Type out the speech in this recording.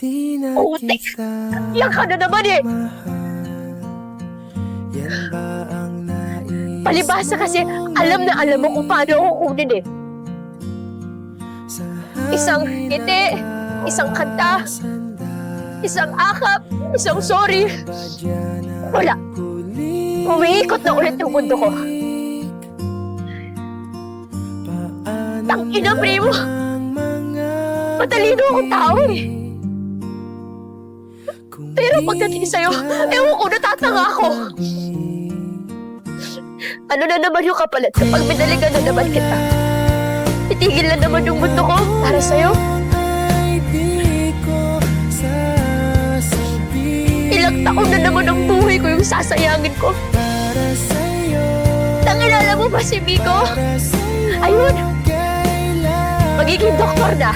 Di na Putik! kita Iyak ka na naman eh! mahal. Yan ba ang nais Palibhasa kasi mong alam na alam mo kung paano ako kunin eh. sa Isang hangin ngiti, na isang kanta, sanda? isang akap, isang sorry. Badya na Wala. huli Umiikot na ulit yung mundo ko. Paano Tangina, primo! ang mga Matalino akong tao eh. kung Pero di pagdating sa'yo, ka ewan ko, natatanga ako. Ano na naman yung kapalit kapag binalikan na naman kita? Itigil na naman yung mundo ko para sa'yo. ay di ko sasabihin Ilang taon na naman ang buhay ko yung sasayangin ko. para sa'yo, Nangilala mo ba si Miko? para sa'yo Ayun, kailan magiging doktor na.